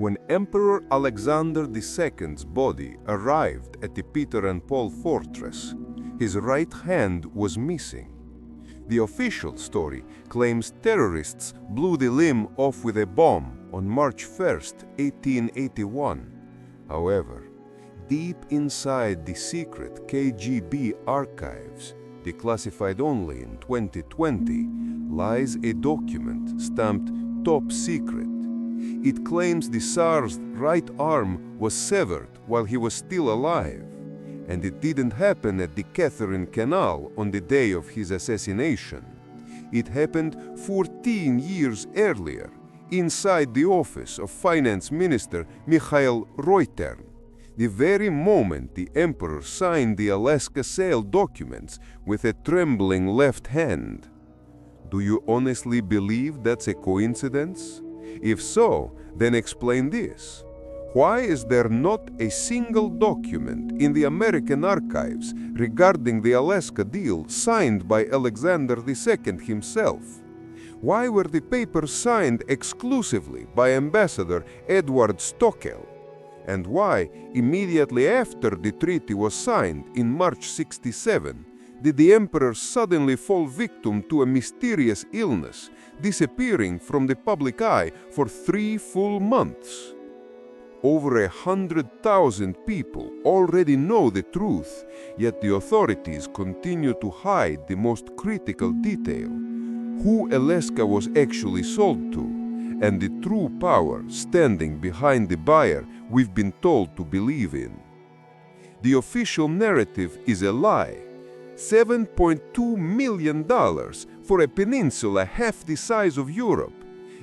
When Emperor Alexander II's body arrived at the Peter and Paul fortress, his right hand was missing. The official story claims terrorists blew the limb off with a bomb on March 1, 1881. However, deep inside the secret KGB archives, declassified only in 2020, lies a document stamped Top Secret. It claims the Tsar's right arm was severed while he was still alive, and it didn't happen at the Catherine Canal on the day of his assassination. It happened 14 years earlier, inside the office of Finance Minister Mikhail Rothschilds, the very moment the Emperor signed the Alaska sale documents with a trembling left hand. Do you honestly believe that's a coincidence? If so, then explain this. Why is there not a single document in the American archives regarding the Alaska deal signed by Alexander II himself? Why were the papers signed exclusively by Ambassador Edward Stockel? And why, immediately after the treaty was signed in March 67, did the Emperor suddenly fall victim to a mysterious illness, disappearing from the public eye for 3 full months? Over 100,000 people already know the truth, yet the authorities continue to hide the most critical detail: who Alaska was actually sold to, and the true power standing behind the buyer we've been told to believe in. The official narrative is a lie. $7.2 million for a peninsula half the size of Europe.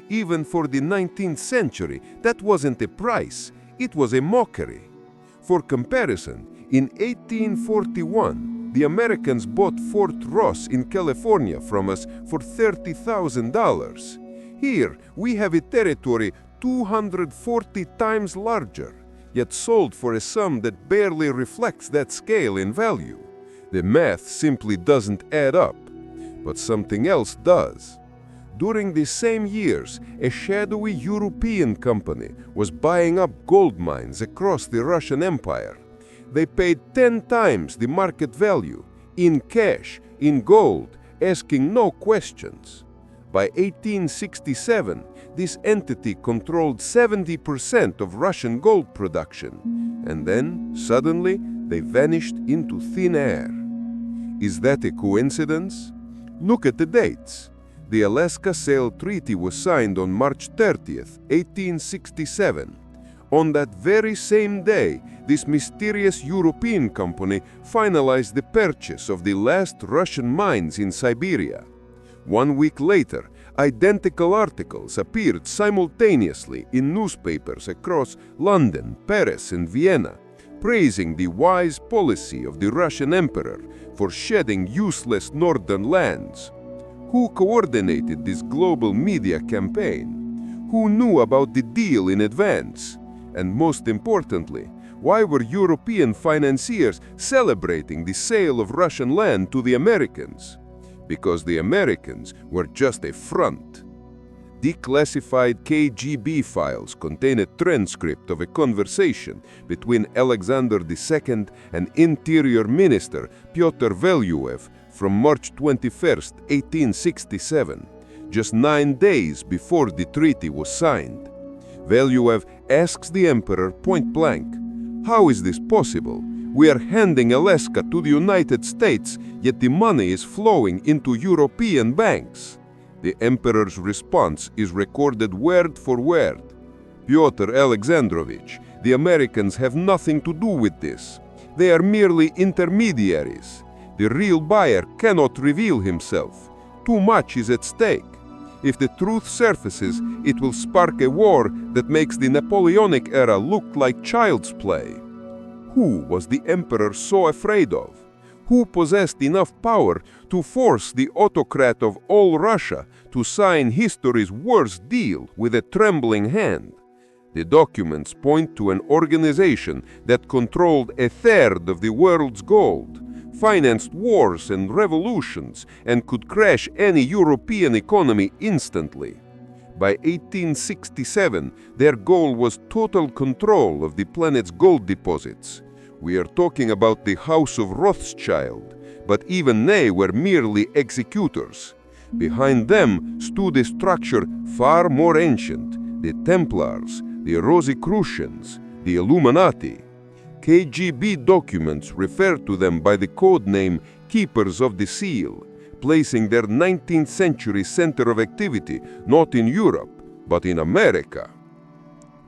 Even for the 19th century, that wasn't a price, it was a mockery. For comparison, in 1841, the Americans bought Fort Ross in California from us for $30,000. Here, we have a territory 240 times larger, yet sold for a sum that barely reflects that scale in value. The math simply doesn't add up, but something else does. During the same years, a shadowy European company was buying up gold mines across the Russian Empire. They paid 10 times the market value, in cash, in gold, asking no questions. By 1867, this entity controlled 70% of Russian gold production, and then, suddenly, they vanished into thin air. Is that a coincidence? Look at the dates. The Alaska Sale Treaty was signed on March 30th, 1867. On that very same day, this mysterious European company finalized the purchase of the last Russian mines in Siberia. 1 week later, identical articles appeared simultaneously in newspapers across London, Paris, and Vienna, praising the wise policy of the Russian Emperor for shedding useless northern lands. Who coordinated this global media campaign? Who knew about the deal in advance? And most importantly, why were European financiers celebrating the sale of Russian land to the Americans? Because the Americans were just a front. Declassified KGB files contain a transcript of a conversation between Alexander II and Interior Minister Pyotr Valuev from March 21, 1867, just 9 days before the treaty was signed. Valuev asks the Emperor point-blank, "How is this possible? We are handing Alaska to the United States, yet the money is flowing into European banks." The Emperor's response is recorded word for word. "Pyotr Alexandrovich, the Americans have nothing to do with this. They are merely intermediaries. The real buyer cannot reveal himself. Too much is at stake. If the truth surfaces, it will spark a war that makes the Napoleonic era look like child's play." Who was the Emperor so afraid of? Who possessed enough power to force the autocrat of all Russia to sign history's worst deal with a trembling hand? The documents point to an organization that controlled a third of the world's gold, financed wars and revolutions, and could crash any European economy instantly. By 1867, their goal was total control of the planet's gold deposits. We are talking about the House of Rothschild, but even they were merely executors. Behind them stood a structure far more ancient, the Templars, the Rosicrucians, the Illuminati. KGB documents refer to them by the code name Keepers of the Seal, placing their 19th century center of activity not in Europe, but in America.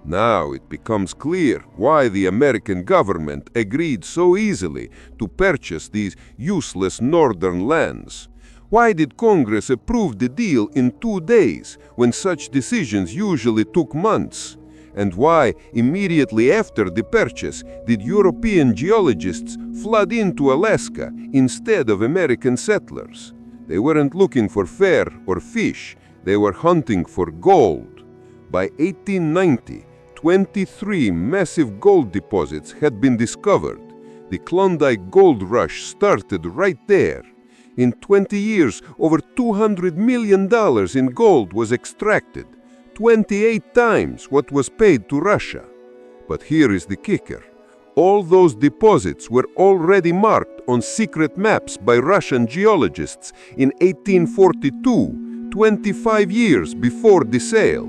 Now it becomes clear why the American government agreed so easily to purchase these useless northern lands. Why did Congress approve the deal in 2 days when such decisions usually took months? And why, immediately after the purchase, did European geologists flood into Alaska instead of American settlers? They weren't looking for fur or fish, they were hunting for gold. By 1890, 23 massive gold deposits had been discovered. The Klondike Gold Rush started right there. In 20 years, over $200 million in gold was extracted, 28 times what was paid to Russia. But here is the kicker. All those deposits were already marked on secret maps by Russian geologists in 1842, 25 years before the sale.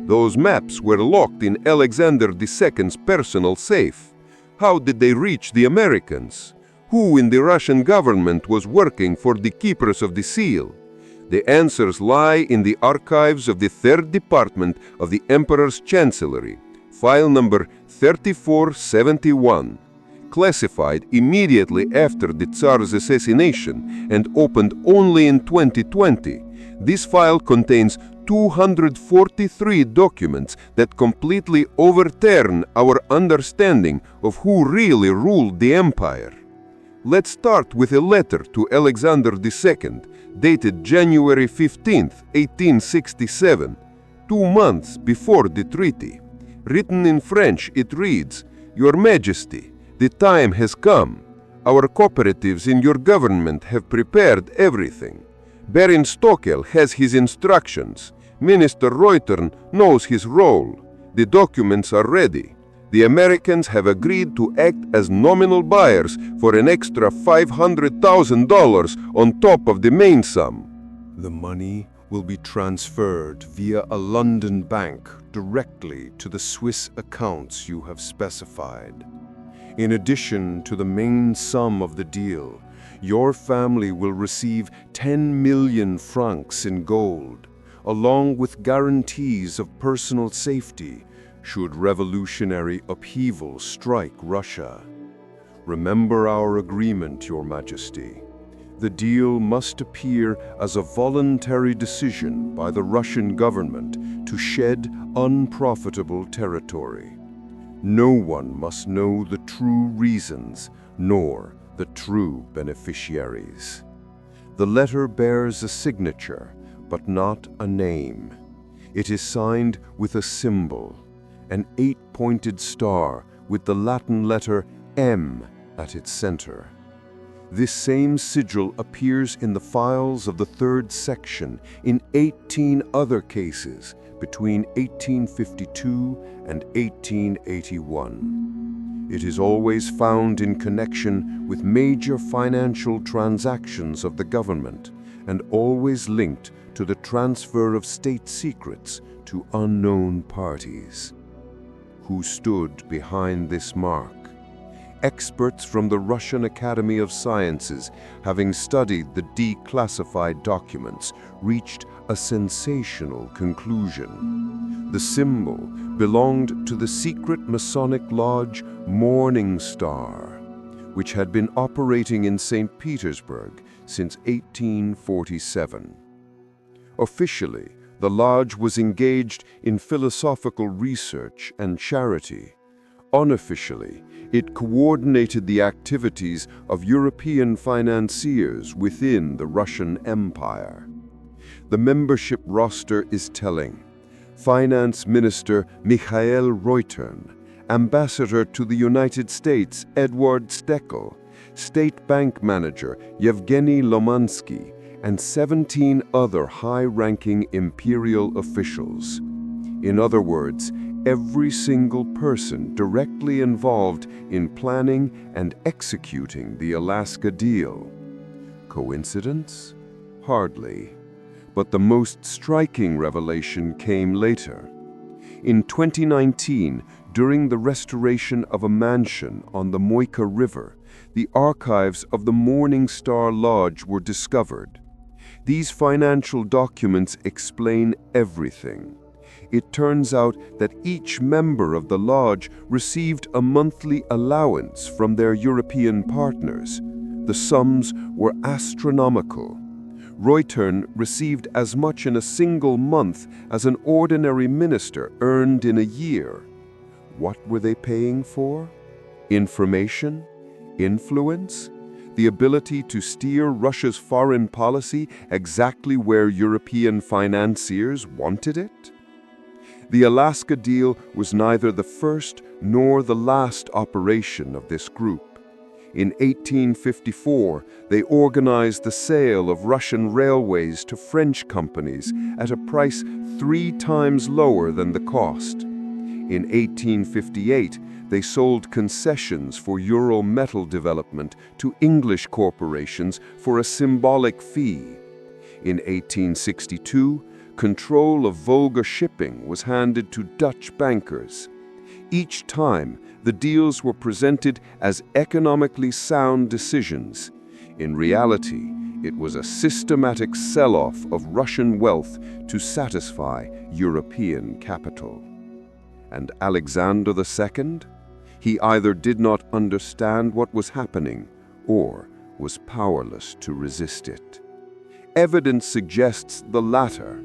Those maps were locked in Alexander II's personal safe. How did they reach the Americans? Who in the Russian government was working for the Keepers of the Seal? The answers lie in the archives of the 3rd Department of the Emperor's Chancellery, file number 3471, classified immediately after the Tsar's assassination and opened only in 2020. This file contains 243 documents that completely overturn our understanding of who really ruled the empire. Let's start with a letter to Alexander II, dated January 15, 1867, 2 months before the treaty. Written in French, it reads, "Your Majesty, the time has come. Our cooperatives in your government have prepared everything. Baron Stockel has his instructions. Minister Reutern knows his role. The documents are ready. The Americans have agreed to act as nominal buyers for an extra $500,000 on top of the main sum." The money will be transferred via a London bank directly to the Swiss accounts you have specified. In addition to the main sum of the deal, your family will receive 10 million francs in gold, along with guarantees of personal safety should revolutionary upheaval strike Russia. Remember our agreement, Your Majesty. The deal must appear as a voluntary decision by the Russian government to shed unprofitable territory. No one must know the true reasons, nor the true beneficiaries. The letter bears a signature, but not a name. It is signed with a symbol, an 8-pointed star with the Latin letter M at its center. This same sigil appears in the files of the 3rd section in 18 other cases between 1852 and 1881. It is always found in connection with major financial transactions of the government and always linked to the transfer of state secrets to unknown parties. Who stood behind this mark? Experts from the Russian Academy of Sciences, having studied the declassified documents, reached a sensational conclusion. The symbol belonged to the secret Masonic lodge Morning Star, which had been operating in St. Petersburg since 1847. Officially, the lodge was engaged in philosophical research and charity. Unofficially, it coordinated the activities of European financiers within the Russian Empire. The membership roster is telling. Finance Minister Mikhail Reutern, Ambassador to the United States Edward Steckel, State Bank Manager Yevgeny Lomansky, and 17 other high-ranking imperial officials. In other words, every single person directly involved in planning and executing the Alaska deal. Coincidence? Hardly. But the most striking revelation came later. In 2019, during the restoration of a mansion on the Moika River, the archives of the Morning Star Lodge were discovered. These financial documents explain everything. It turns out that each member of the lodge received a monthly allowance from their European partners. The sums were astronomical. Reutern received as much in a single month as an ordinary minister earned in a year. What were they paying for? Information? Influence? The ability to steer Russia's foreign policy exactly where European financiers wanted it? The Alaska deal was neither the first nor the last operation of this group. In 1854, they organized the sale of Russian railways to French companies at a price 3 times lower than the cost. In 1858, they sold concessions for Ural metal development to English corporations for a symbolic fee. In 1862, control of Volga shipping was handed to Dutch bankers. Each time, the deals were presented as economically sound decisions. In reality, it was a systematic sell-off of Russian wealth to satisfy European capital. And Alexander II? He either did not understand what was happening or was powerless to resist it. Evidence suggests the latter.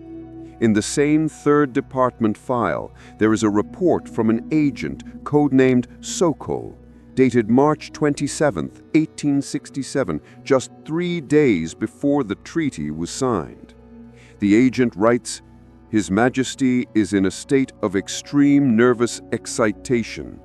In the same Third Department file, there is a report from an agent codenamed Sokol, dated March 27, 1867, just 3 days before the treaty was signed. The agent writes, "His Majesty is in a state of extreme nervous excitation.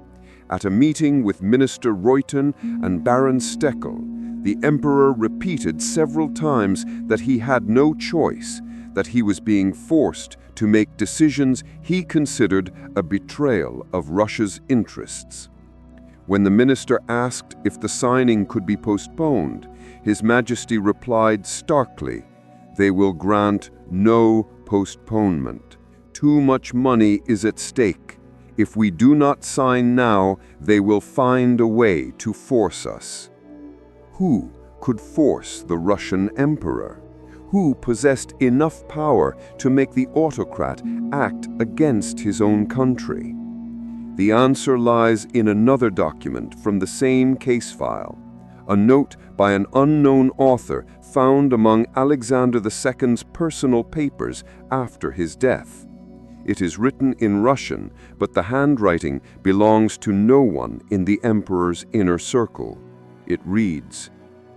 At a meeting with Minister Reutern and Baron Steckel, the Emperor repeated several times that he had no choice, that he was being forced to make decisions he considered a betrayal of Russia's interests. When the minister asked if the signing could be postponed, His Majesty replied starkly, 'They will grant no postponement. Too much money is at stake. If we do not sign now, they will find a way to force us.' Who could force the Russian emperor? Who possessed enough power to make the autocrat act against his own country? The answer lies in another document from the same case file, a note by an unknown author found among Alexander II's personal papers after his death. It is written in Russian, but the handwriting belongs to no one in the emperor's inner circle. It reads,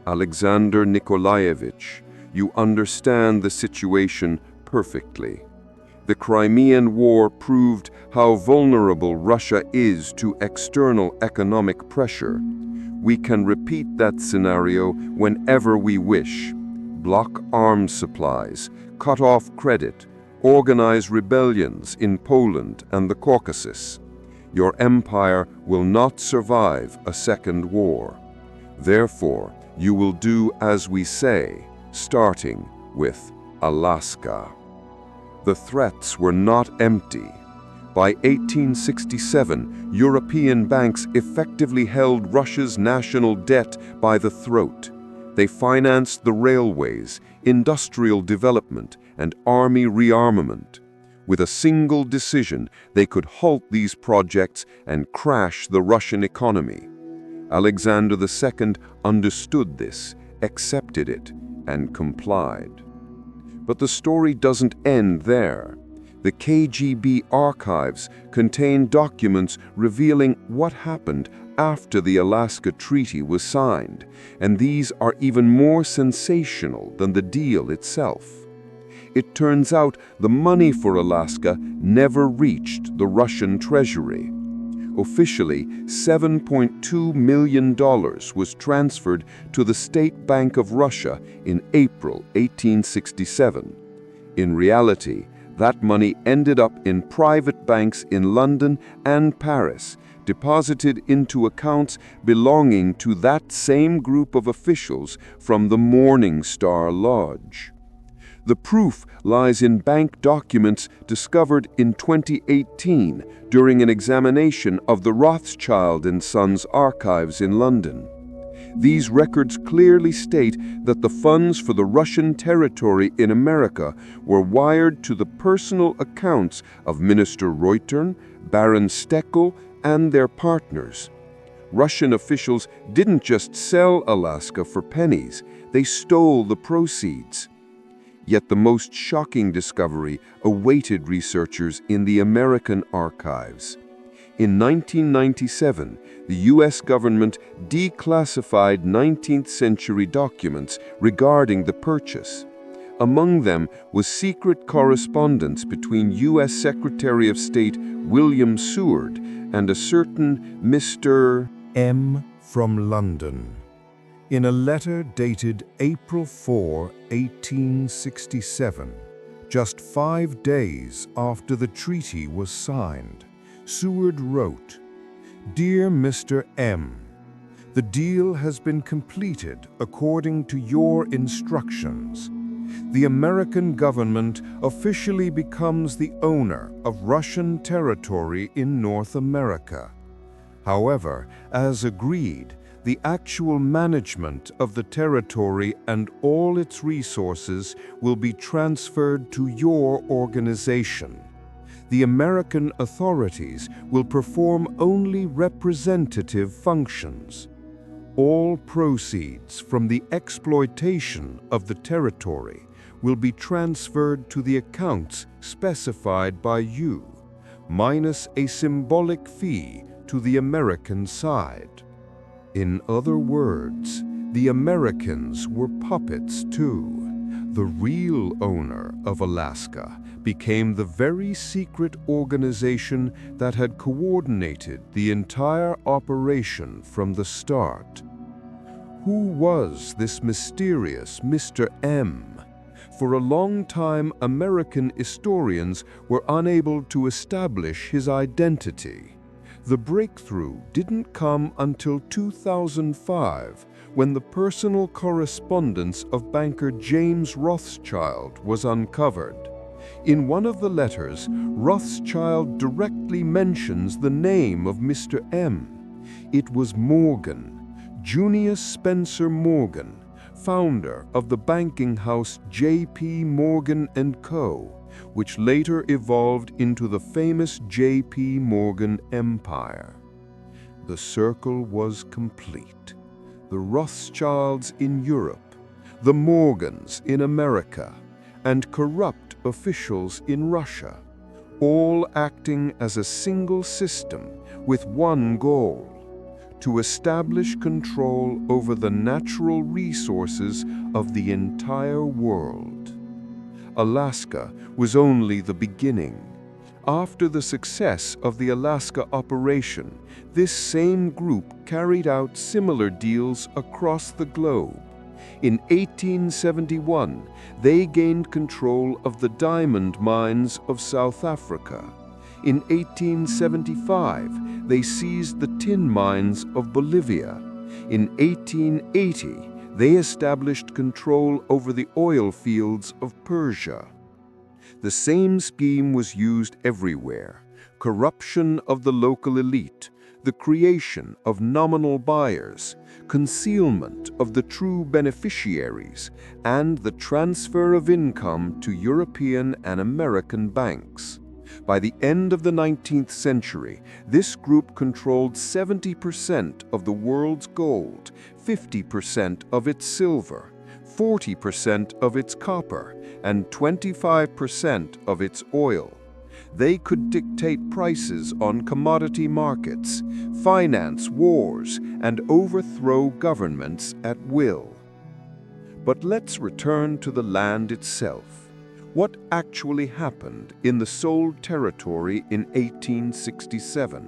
"Alexander Nikolaevich, you understand the situation perfectly. The Crimean War proved how vulnerable Russia is to external economic pressure. We can repeat that scenario whenever we wish. Block arms supplies, cut off credit, organize rebellions in Poland and the Caucasus. Your empire will not survive a second war. Therefore, you will do as we say, starting with Alaska." The threats were not empty. By 1867, European banks effectively held Russia's national debt by the throat. They financed the railways, industrial development, and army rearmament. With a single decision, they could halt these projects and crash the Russian economy. Alexander II understood this, accepted it, and complied. But the story doesn't end there. The KGB archives contain documents revealing what happened after the Alaska Treaty was signed, and these are even more sensational than the deal itself. It turns out the money for Alaska never reached the Russian treasury. Officially, $7.2 million was transferred to the State Bank of Russia in April 1867. In reality, that money ended up in private banks in London and Paris, deposited into accounts belonging to that same group of officials from the Morning Star Lodge. The proof lies in bank documents discovered in 2018 during an examination of the Rothschild and Sons archives in London. These records clearly state that the funds for the Russian territory in America were wired to the personal accounts of Minister Reutern, Baron Steckel, and their partners. Russian officials didn't just sell Alaska for pennies, they stole the proceeds. Yet the most shocking discovery awaited researchers in the American archives. In 1997, the U.S. government declassified 19th century documents regarding the purchase. Among them was secret correspondence between U.S. Secretary of State William Seward and a certain Mr. M. from London. In a letter dated April 4, 1867, just 5 days after the treaty was signed, Seward wrote, "Dear Mr. M., the deal has been completed according to your instructions. The American government officially becomes the owner of Russian territory in North America. However, as agreed, the actual management of the territory and all its resources will be transferred to your organization. The American authorities will perform only representative functions. All proceeds from the exploitation of the territory will be transferred to the accounts specified by you, minus a symbolic fee to the American side." In other words, the Americans were puppets too. The real owner of Alaska became the very secret organization that had coordinated the entire operation from the start. Who was this mysterious Mr. M? For a long time, American historians were unable to establish his identity. The breakthrough didn't come until 2005, when the personal correspondence of banker James Rothschild was uncovered. In one of the letters, Rothschild directly mentions the name of Mr. M. It was Morgan, Junius Spencer Morgan, founder of the banking house J.P. Morgan & Co., which later evolved into the famous J.P. Morgan empire. The circle was complete. The Rothschilds in Europe, the Morgans in America, and corrupt officials in Russia, all acting as a single system with one goal: to establish control over the natural resources of the entire world. Alaska was only the beginning. After the success of the Alaska operation, this same group carried out similar deals across the globe. In 1871, they gained control of the diamond mines of South Africa. In 1875, they seized the tin mines of Bolivia. In 1880, they established control over the oil fields of Persia. The same scheme was used everywhere: corruption of the local elite, the creation of nominal buyers, concealment of the true beneficiaries, and the transfer of income to European and American banks. By the end of the 19th century, this group controlled 70% of the world's gold, 50% of its silver, 40% of its copper, and 25% of its oil. They could dictate prices on commodity markets, finance wars, and overthrow governments at will. But let's return to the land itself. What actually happened in the sold territory in 1867?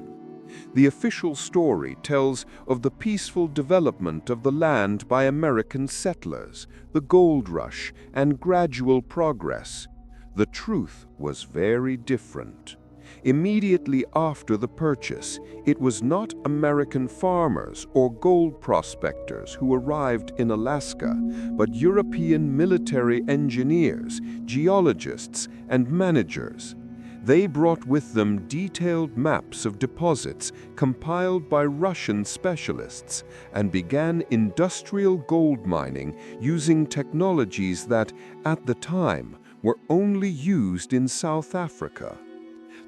The official story tells of the peaceful development of the land by American settlers, the gold rush, and gradual progress. The truth was very different. Immediately after the purchase, it was not American farmers or gold prospectors who arrived in Alaska, but European military engineers, geologists, and managers. They brought with them detailed maps of deposits compiled by Russian specialists and began industrial gold mining using technologies that, at the time, were only used in South Africa.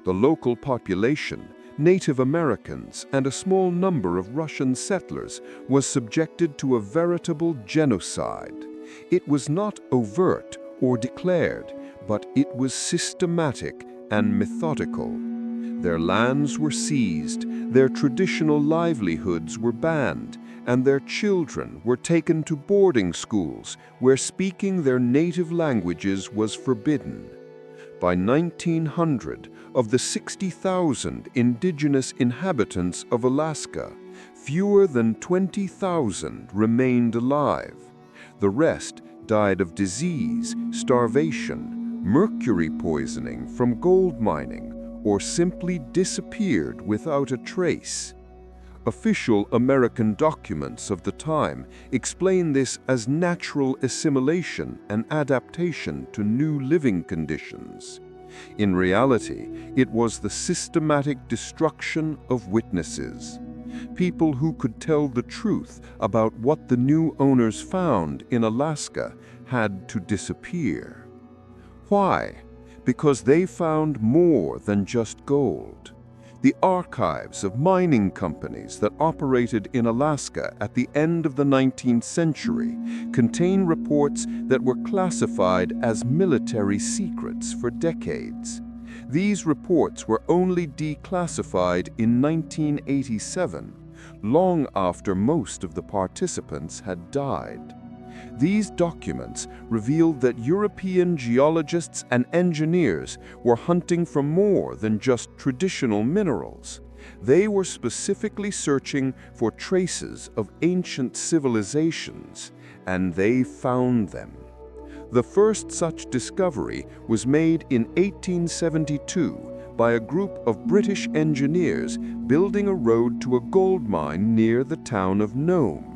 The local population, Native Americans, and a small number of Russian settlers was subjected to a veritable genocide. It was not overt or declared, but it was systematic and methodical. Their lands were seized, their traditional livelihoods were banned, and their children were taken to boarding schools where speaking their native languages was forbidden. By 1900, of the 60,000 indigenous inhabitants of Alaska, fewer than 20,000 remained alive. The rest died of disease, starvation, mercury poisoning from gold mining, or simply disappeared without a trace. Official American documents of the time explain this as natural assimilation and adaptation to new living conditions. In reality, it was the systematic destruction of witnesses. People who could tell the truth about what the new owners found in Alaska had to disappear. Why? Because they found more than just gold. The archives of mining companies that operated in Alaska at the end of the 19th century contain reports that were classified as military secrets for decades. These reports were only declassified in 1987, long after most of the participants had died. These documents revealed that European geologists and engineers were hunting for more than just traditional minerals. They were specifically searching for traces of ancient civilizations, and they found them. The first such discovery was made in 1872 by a group of British engineers building a road to a gold mine near the town of Nome.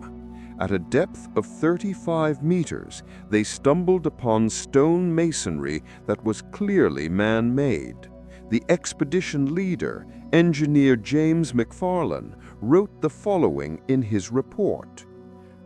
At a depth of 35 meters, they stumbled upon stone masonry that was clearly man-made. The expedition leader, engineer James McFarlane, wrote the following in his report.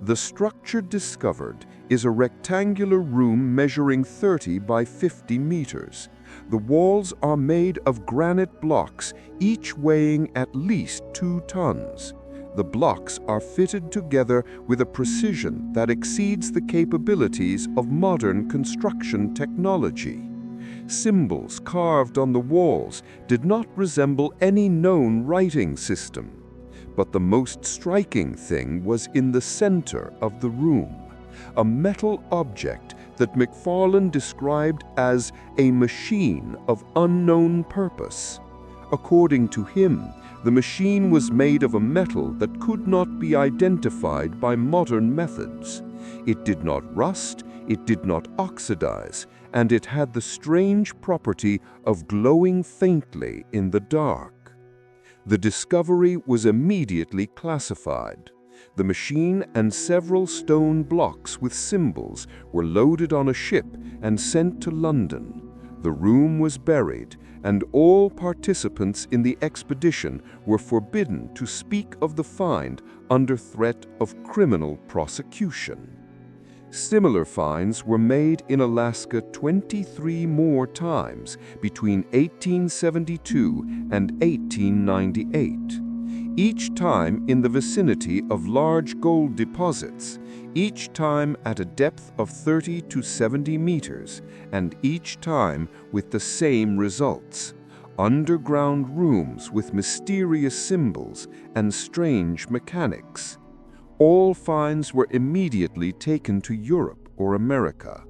The structure discovered is a rectangular room measuring 30 by 50 meters. The walls are made of granite blocks, each weighing at least 2 tons. The blocks are fitted together with a precision that exceeds the capabilities of modern construction technology. Symbols carved on the walls did not resemble any known writing system. But the most striking thing was in the center of the room, a metal object that McFarlane described as a machine of unknown purpose. According to him, the machine was made of a metal that could not be identified by modern methods. It did not rust, it did not oxidize, and it had the strange property of glowing faintly in the dark. The discovery was immediately classified. The machine and several stone blocks with symbols were loaded on a ship and sent to London. The room was buried, and all participants in the expedition were forbidden to speak of the find under threat of criminal prosecution. Similar finds were made in Alaska 23 more times between 1872 and 1898. Each time in the vicinity of large gold deposits, each time at a depth of 30 to 70 meters, and each time with the same results: underground rooms with mysterious symbols and strange mechanics. All finds were immediately taken to Europe or America.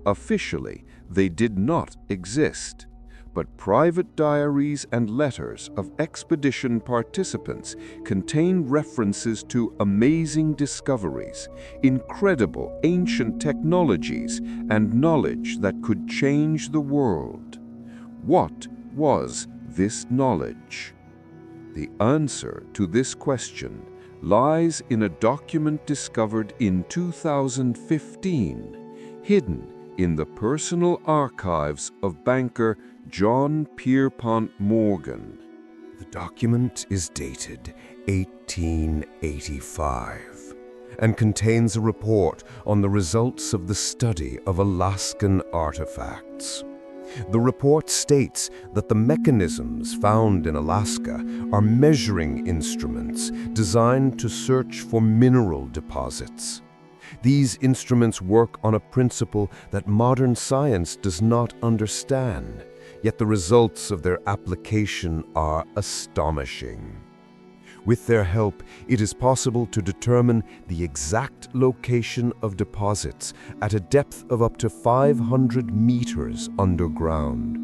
Officially, they did not exist. but private diaries and letters of expedition participants contain references to amazing discoveries, incredible ancient technologies, and knowledge that could change the world. What was this knowledge? The answer to this question lies in a document discovered in 2015, hidden in the personal archives of banker John Pierpont Morgan. The document is dated 1885 and contains a report on the results of the study of Alaskan artifacts. The report states that the mechanisms found in Alaska are measuring instruments designed to search for mineral deposits. These instruments work on a principle that modern science does not understand, yet the results of their application are astonishing. With their help, it is possible to determine the exact location of deposits at a depth of up to 500 meters underground.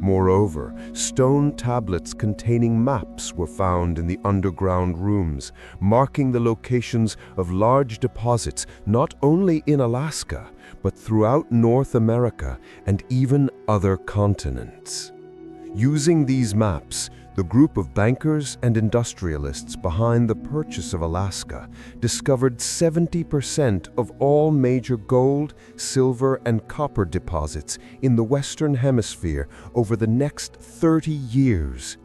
Moreover, stone tablets containing maps were found in the underground rooms, marking the locations of large deposits not only in Alaska, but throughout North America and even other continents. Using these maps, the group of bankers and industrialists behind the purchase of Alaska discovered 70% of all major gold, silver, and copper deposits in the Western Hemisphere over the next 30 years.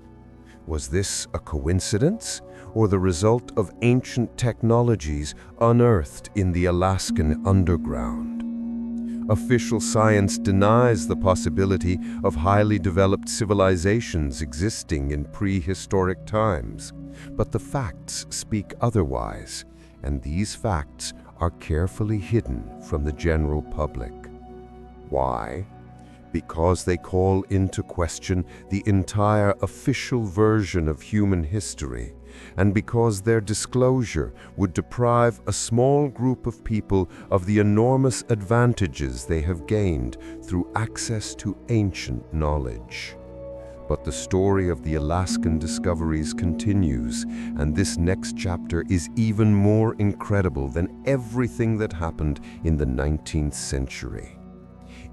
Was this a coincidence, or the result of ancient technologies unearthed in the Alaskan underground? Official science denies the possibility of highly developed civilizations existing in prehistoric times, but the facts speak otherwise, and these facts are carefully hidden from the general public. Why? Because they call into question the entire official version of human history, and because their disclosure would deprive a small group of people of the enormous advantages they have gained through access to ancient knowledge. But the story of the Alaskan discoveries continues, and this next chapter is even more incredible than everything that happened in the 19th century.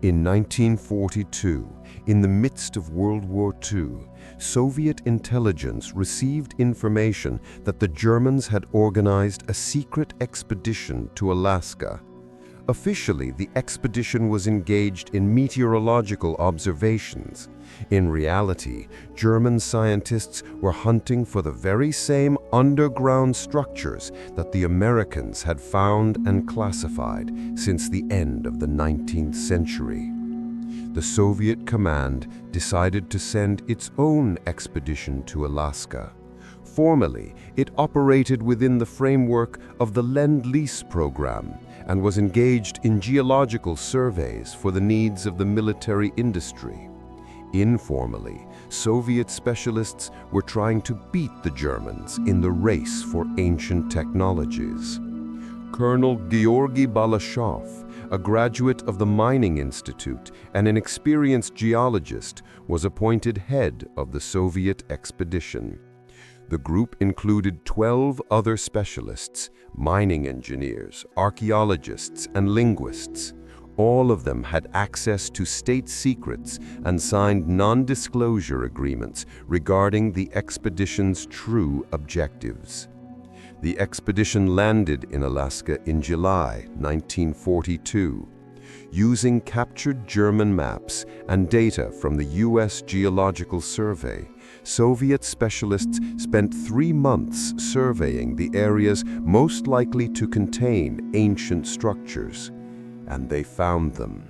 In 1942, in the midst of World War II, Soviet intelligence received information that the Germans had organized a secret expedition to Alaska. Officially, the expedition was engaged in meteorological observations. In reality, German scientists were hunting for the very same underground structures that the Americans had found and classified since the end of the 19th century. The Soviet command decided to send its own expedition to Alaska. Formally, it operated within the framework of the Lend-Lease program and was engaged in geological surveys for the needs of the military industry. Informally, Soviet specialists were trying to beat the Germans in the race for ancient technologies. Colonel Georgy Balashov, a graduate of the Mining Institute and an experienced geologist, was appointed head of the Soviet expedition. The group included 12 other specialists, mining engineers, archaeologists, and linguists. All of them had access to state secrets and signed non-disclosure agreements regarding the expedition's true objectives. The expedition landed in Alaska in July 1942. Using captured German maps and data from the U.S. Geological Survey, Soviet specialists spent 3 months surveying the areas most likely to contain ancient structures, and they found them.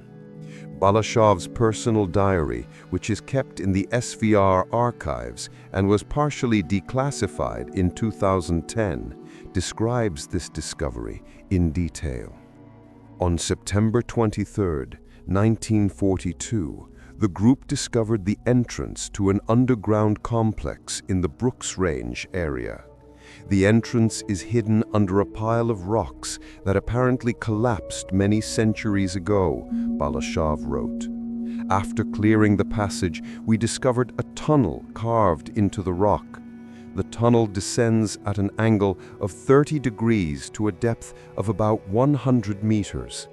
Balashov's personal diary, which is kept in the SVR archives and was partially declassified in 2010, describes this discovery in detail. On September 23, 1942, the group discovered the entrance to an underground complex in the Brooks Range area. The entrance is hidden under a pile of rocks that apparently collapsed many centuries ago, Balashov wrote. After clearing the passage, we discovered a tunnel carved into the rock. The tunnel descends at an angle of 30 degrees to a depth of about 100 meters.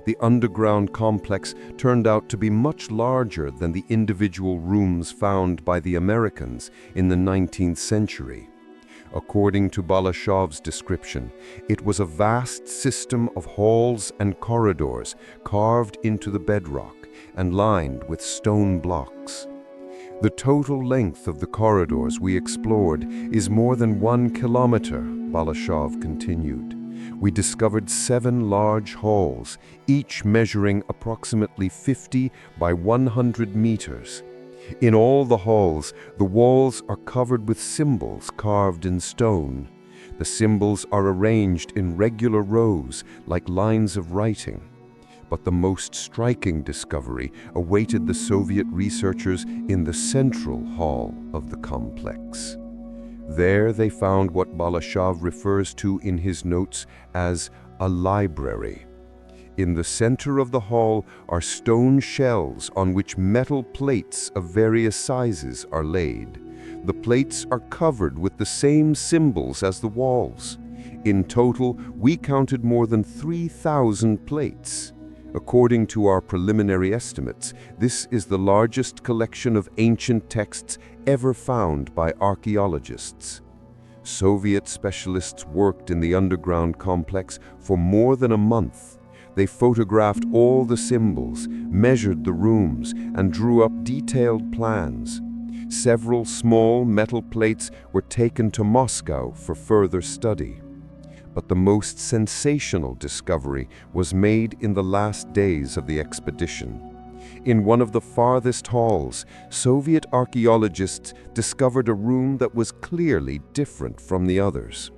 The underground complex turned out to be much larger than the individual rooms found by the Americans in the 19th century. According to Balashev's description, it was a vast system of halls and corridors carved into the bedrock and lined with stone blocks. The total length of the corridors we explored is more than 1 kilometer, Balashev continued. We discovered 7 large halls, each measuring approximately 50 by 100 meters. In all the halls, the walls are covered with symbols carved in stone. The symbols are arranged in regular rows, like lines of writing. But the most striking discovery awaited the Soviet researchers in the central hall of the complex. There they found what Balashev refers to in his notes as a library. In the center of the hall are stone shelves on which metal plates of various sizes are laid. The plates are covered with the same symbols as the walls. In total, we counted more than 3,000 plates. According to our preliminary estimates, this is the largest collection of ancient texts ever found by archaeologists. Soviet specialists worked in the underground complex for more than a month. They photographed all the symbols, measured the rooms, and drew up detailed plans. Several small metal plates were taken to Moscow for further study. But the most sensational discovery was made in the last days of the expedition. In one of the farthest halls, Soviet archaeologists discovered a room that was clearly different from the others.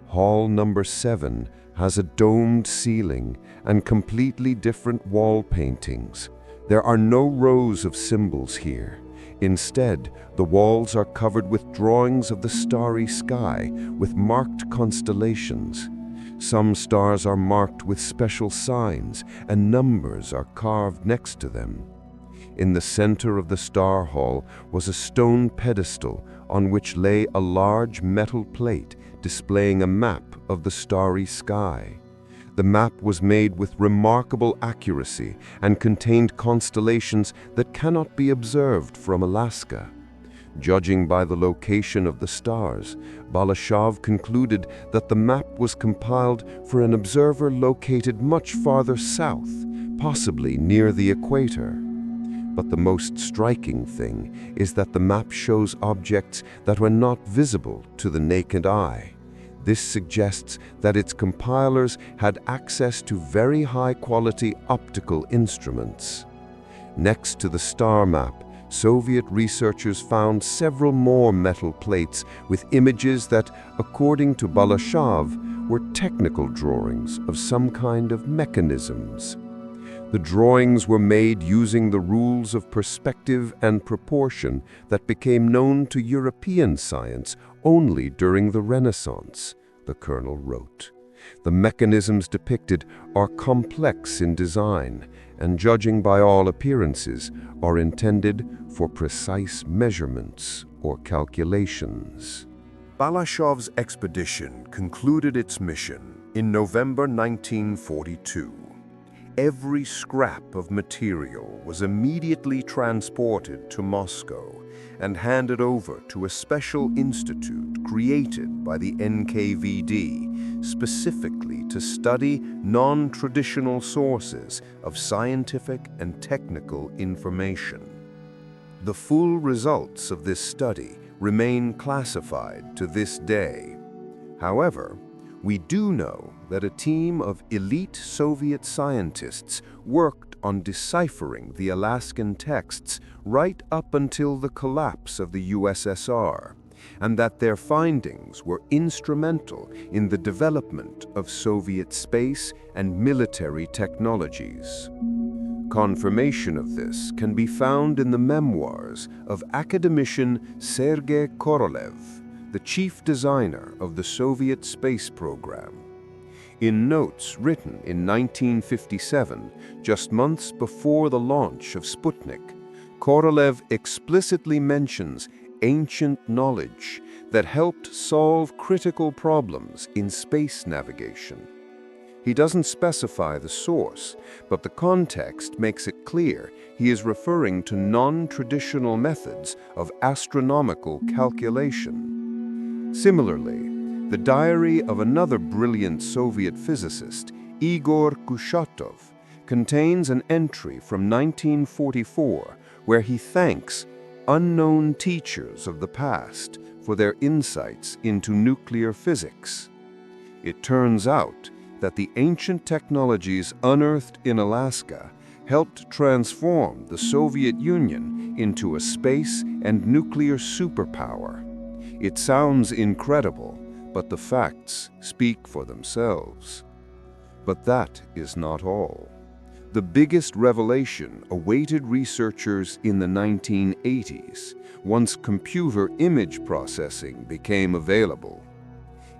Hall number 7 has a domed ceiling and completely different wall paintings. There are no rows of symbols here. Instead, the walls are covered with drawings of the starry sky with marked constellations. Some stars are marked with special signs, and numbers are carved next to them. In the center of the star hall was a stone pedestal on which lay a large metal plate displaying a map of the starry sky. The map was made with remarkable accuracy and contained constellations that cannot be observed from Alaska. Judging by the location of the stars, Balashev concluded that the map was compiled for an observer located much farther south, possibly near the equator. But the most striking thing is that the map shows objects that were not visible to the naked eye. This suggests that its compilers had access to very high-quality optical instruments. Next to the star map, Soviet researchers found several more metal plates with images that, according to Balashev, were technical drawings of some kind of mechanisms. The drawings were made using the rules of perspective and proportion that became known to European science only during the Renaissance, the colonel wrote. The mechanisms depicted are complex in design and, judging by all appearances, are intended for precise measurements or calculations. Balashev's expedition concluded its mission in November 1942. Every scrap of material was immediately transported to Moscow and handed over to a special institute created by the NKVD specifically to study non-traditional sources of scientific and technical information. The full results of this study remain classified to this day. However, we do know that a team of elite Soviet scientists worked on deciphering the Alaskan texts right up until the collapse of the USSR, and that their findings were instrumental in the development of Soviet space and military technologies. Confirmation of this can be found in the memoirs of academician Sergei Korolev, the chief designer of the Soviet space program. In notes written in 1957, just months before the launch of Sputnik, Korolev explicitly mentions ancient knowledge that helped solve critical problems in space navigation. He doesn't specify the source, but the context makes it clear he is referring to non-traditional methods of astronomical calculation. Similarly, the diary of another brilliant Soviet physicist, Igor Kurchatov, contains an entry from 1944 where he thanks unknown teachers of the past for their insights into nuclear physics. It turns out that the ancient technologies unearthed in Alaska helped transform the Soviet Union into a space and nuclear superpower. It sounds incredible, but the facts speak for themselves. But that is not all. The biggest revelation awaited researchers in the 1980s, once computer image processing became available.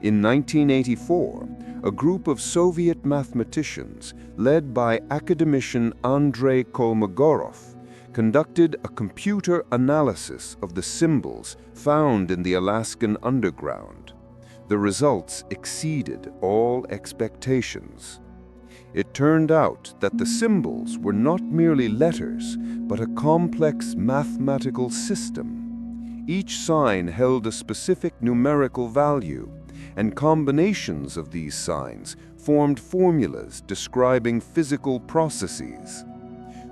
In 1984, a group of Soviet mathematicians, led by academician Andrei Kolmogorov, conducted a computer analysis of the symbols found in the Alaskan underground. The results exceeded all expectations. It turned out that the symbols were not merely letters, but a complex mathematical system. Each sign held a specific numerical value, and combinations of these signs formed formulas describing physical processes.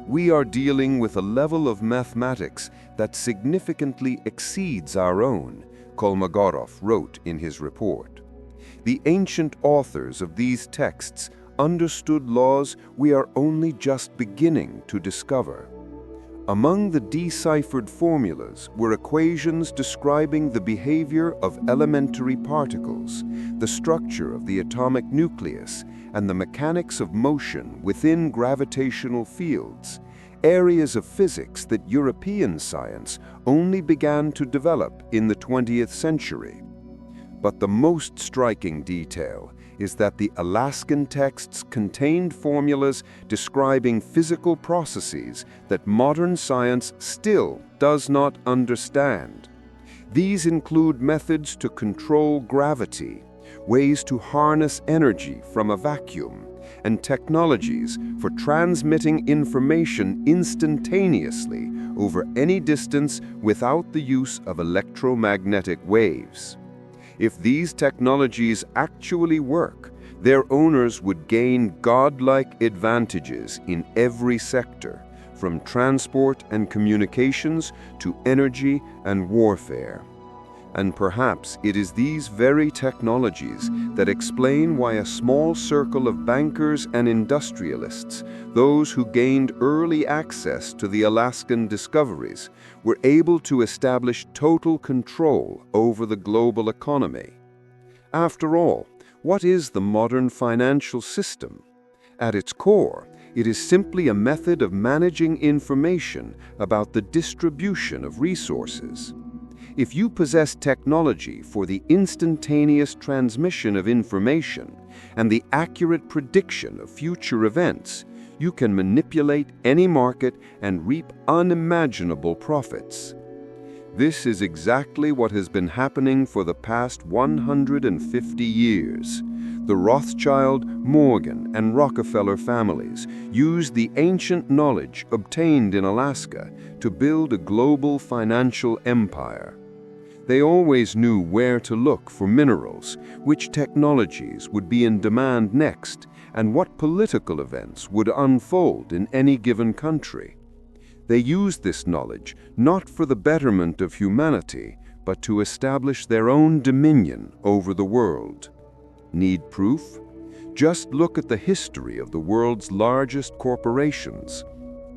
We are dealing with a level of mathematics that significantly exceeds our own, Kolmogorov wrote in his report. The ancient authors of these texts understood laws we are only just beginning to discover. Among the deciphered formulas were equations describing the behavior of elementary particles, the structure of the atomic nucleus, and the mechanics of motion within gravitational fields, areas of physics that European science only began to develop in the 20th century. But the most striking detail is that the Alaskan texts contained formulas describing physical processes that modern science still does not understand. These include methods to control gravity, ways to harness energy from a vacuum, and technologies for transmitting information instantaneously over any distance without the use of electromagnetic waves. If these technologies actually work, their owners would gain godlike advantages in every sector, from transport and communications to energy and warfare. And perhaps it is these very technologies that explain why a small circle of bankers and industrialists, those who gained early access to the Alaskan discoveries, were able to establish total control over the global economy. After all, what is the modern financial system? At its core, it is simply a method of managing information about the distribution of resources. If you possess technology for the instantaneous transmission of information and the accurate prediction of future events, you can manipulate any market and reap unimaginable profits. This is exactly what has been happening for the past 150 years. The Rothschild, Morgan, and Rockefeller families used the ancient knowledge obtained in Alaska to build a global financial empire. They always knew where to look for minerals, which technologies would be in demand next, and what political events would unfold in any given country. They used this knowledge not for the betterment of humanity, but to establish their own dominion over the world. Need proof? Just look at the history of the world's largest corporations.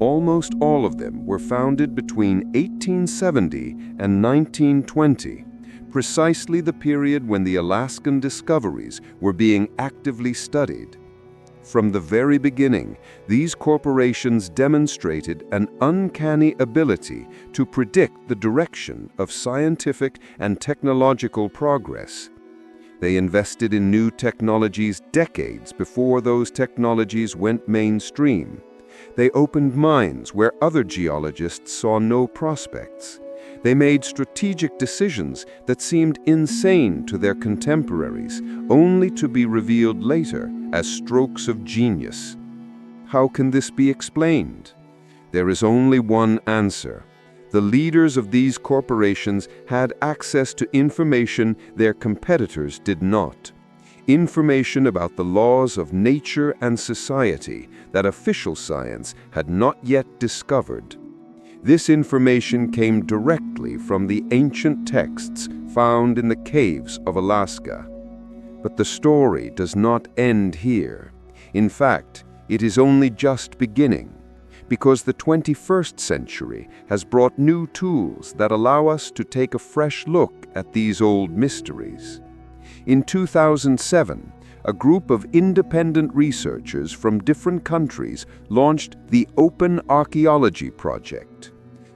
Almost all of them were founded between 1870 and 1920, precisely the period when the Alaskan discoveries were being actively studied. From the very beginning, these corporations demonstrated an uncanny ability to predict the direction of scientific and technological progress. They invested in new technologies decades before those technologies went mainstream. They opened mines where other geologists saw no prospects. They made strategic decisions that seemed insane to their contemporaries, only to be revealed later as strokes of genius. How can this be explained? There is only one answer. The leaders of these corporations had access to information their competitors did not. Information about the laws of nature and society that official science had not yet discovered. This information came directly from the ancient texts found in the caves of Alaska. But the story does not end here. In fact, it is only just beginning, because the 21st century has brought new tools that allow us to take a fresh look at these old mysteries. In 2007, a group of independent researchers from different countries launched the Open Archaeology Project.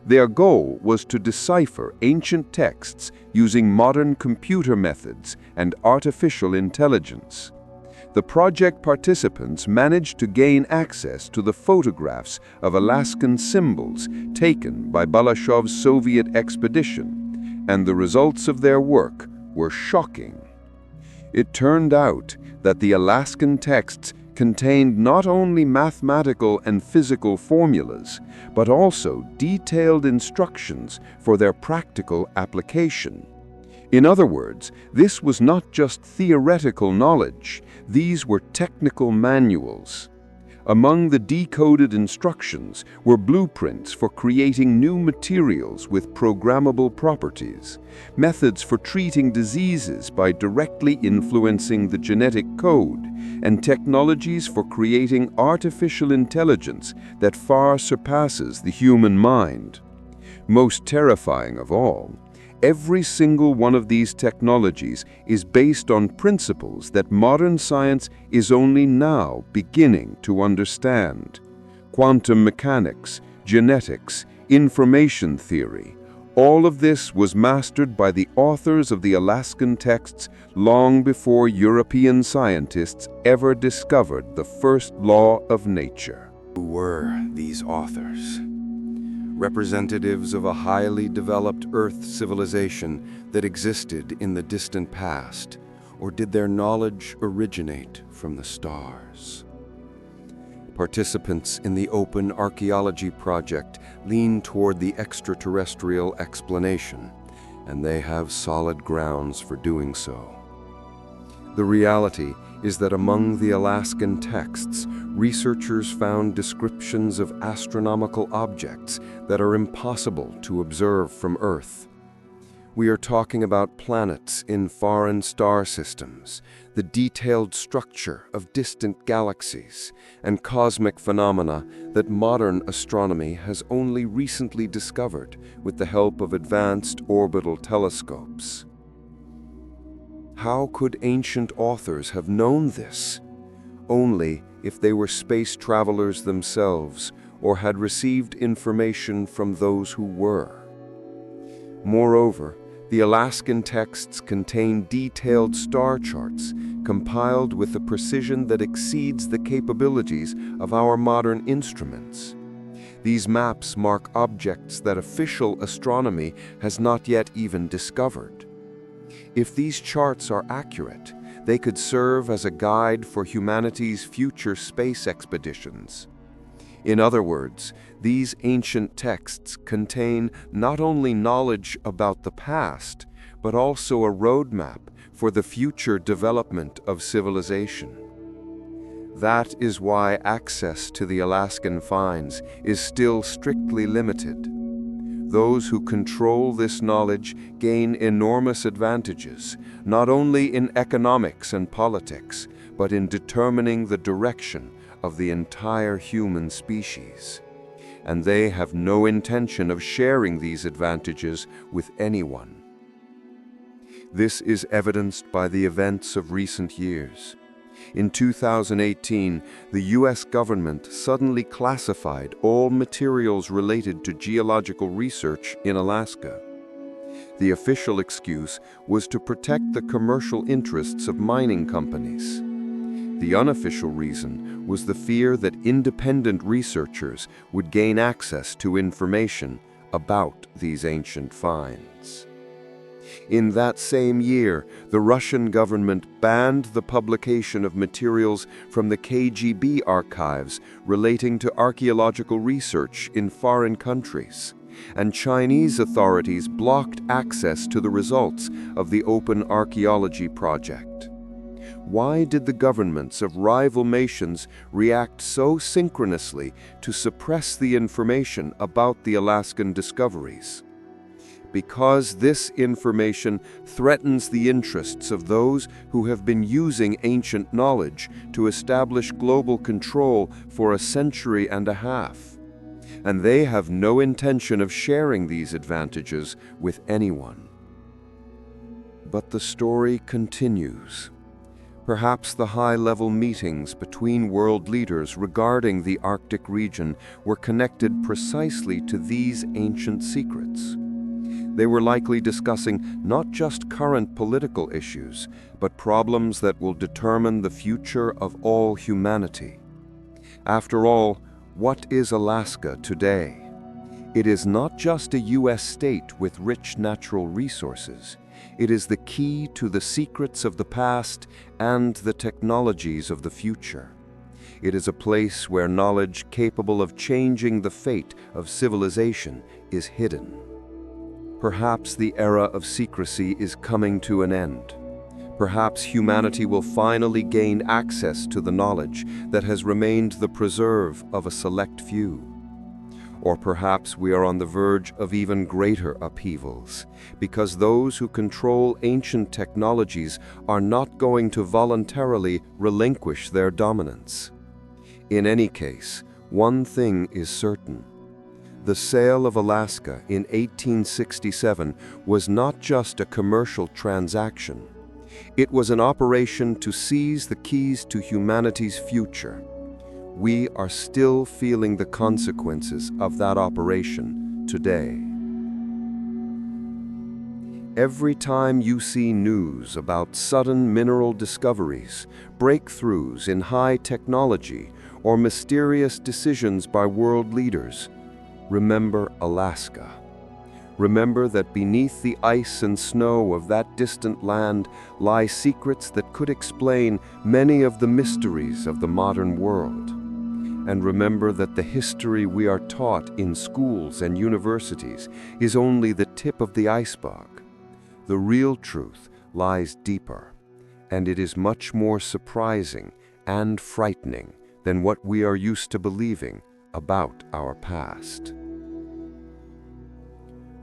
Their goal was to decipher ancient texts using modern computer methods and artificial intelligence. The project participants managed to gain access to the photographs of Alaskan symbols taken by Balashev's Soviet expedition, and the results of their work were shocking. It turned out that the Alaskan texts contained not only mathematical and physical formulas, but also detailed instructions for their practical application. In other words, this was not just theoretical knowledge, these were technical manuals. Among the decoded instructions were blueprints for creating new materials with programmable properties, methods for treating diseases by directly influencing the genetic code, and technologies for creating artificial intelligence that far surpasses the human mind. Most terrifying of all, every single one of these technologies is based on principles that modern science is only now beginning to understand. Quantum mechanics, genetics, information theory. All of this was mastered by the authors of the Alaskan texts long before European scientists ever discovered the first law of nature. Who were these authors? Representatives of a highly developed Earth civilization that existed in the distant past, or did their knowledge originate from the stars? Participants in the Open Archaeology Project lean toward the extraterrestrial explanation, and they have solid grounds for doing so. The reality is that among the Alaskan texts, researchers found descriptions of astronomical objects that are impossible to observe from Earth. We are talking about planets in foreign star systems, the detailed structure of distant galaxies, and cosmic phenomena that modern astronomy has only recently discovered with the help of advanced orbital telescopes. How could ancient authors have known this? Only if they were space travelers themselves or had received information from those who were. Moreover, the Alaskan texts contain detailed star charts compiled with a precision that exceeds the capabilities of our modern instruments. These maps mark objects that official astronomy has not yet even discovered. If these charts are accurate, they could serve as a guide for humanity's future space expeditions. In other words, these ancient texts contain not only knowledge about the past, but also a roadmap for the future development of civilization. That is why access to the Alaskan finds is still strictly limited. Those who control this knowledge gain enormous advantages, not only in economics and politics, but in determining the direction of the entire human species. And they have no intention of sharing these advantages with anyone. This is evidenced by the events of recent years. In 2018, the U.S. government suddenly classified all materials related to geological research in Alaska. The official excuse was to protect the commercial interests of mining companies. The unofficial reason was the fear that independent researchers would gain access to information about these ancient finds. In that same year, the Russian government banned the publication of materials from the KGB archives relating to archaeological research in foreign countries, and Chinese authorities blocked access to the results of the Open Archaeology Project. Why did the governments of rival nations react so synchronously to suppress the information about the Alaskan discoveries? Because this information threatens the interests of those who have been using ancient knowledge to establish global control for a century and a half, and they have no intention of sharing these advantages with anyone. But the story continues. Perhaps the high-level meetings between world leaders regarding the Arctic region were connected precisely to these ancient secrets. They were likely discussing not just current political issues, but problems that will determine the future of all humanity. After all, what is Alaska today? It is not just a U.S. state with rich natural resources. It is the key to the secrets of the past and the technologies of the future. It is a place where knowledge capable of changing the fate of civilization is hidden. Perhaps the era of secrecy is coming to an end. Perhaps humanity will finally gain access to the knowledge that has remained the preserve of a select few. Or perhaps we are on the verge of even greater upheavals, because those who control ancient technologies are not going to voluntarily relinquish their dominance. In any case, one thing is certain. The sale of Alaska in 1867 was not just a commercial transaction. It was an operation to seize the keys to humanity's future. We are still feeling the consequences of that operation today. Every time you see news about sudden mineral discoveries, breakthroughs in high technology, or mysterious decisions by world leaders, remember Alaska. Remember that beneath the ice and snow of that distant land lie secrets that could explain many of the mysteries of the modern world. And remember that the history we are taught in schools and universities is only the tip of the iceberg. The real truth lies deeper, and it is much more surprising and frightening than what we are used to believing about our past.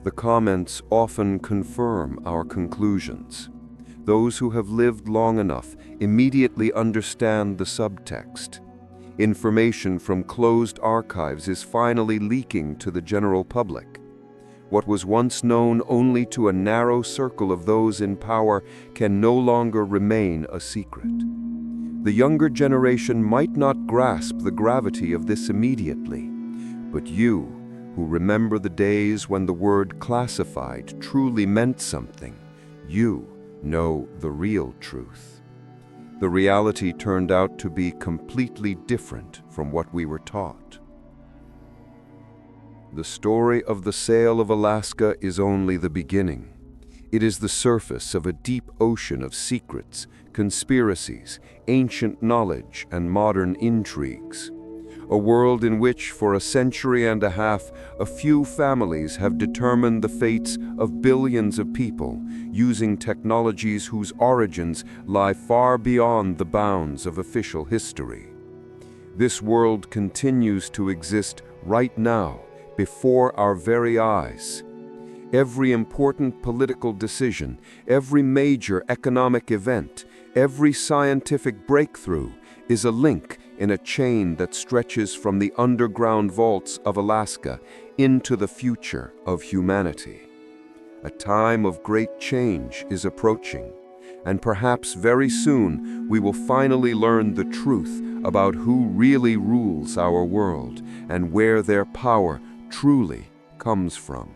The comments often confirm our conclusions. Those who have lived long enough immediately understand the subtext. Information from closed archives is finally leaking to the general public. What was once known only to a narrow circle of those in power can no longer remain a secret. The younger generation might not grasp the gravity of this immediately, but you, who remember the days when the word classified truly meant something, you know the real truth. The reality turned out to be completely different from what we were taught. The story of the sale of Alaska is only the beginning. It is the surface of a deep ocean of secrets, conspiracies, ancient knowledge, and modern intrigues. A world in which, for a century and a half, a few families have determined the fates of billions of people, using technologies whose origins lie far beyond the bounds of official history. This world continues to exist right now, before our very eyes. Every important political decision, every major economic event, every scientific breakthrough is a link in a chain that stretches from the underground vaults of Alaska into the future of humanity. A time of great change is approaching, and perhaps very soon we will finally learn the truth about who really rules our world and where their power truly comes from.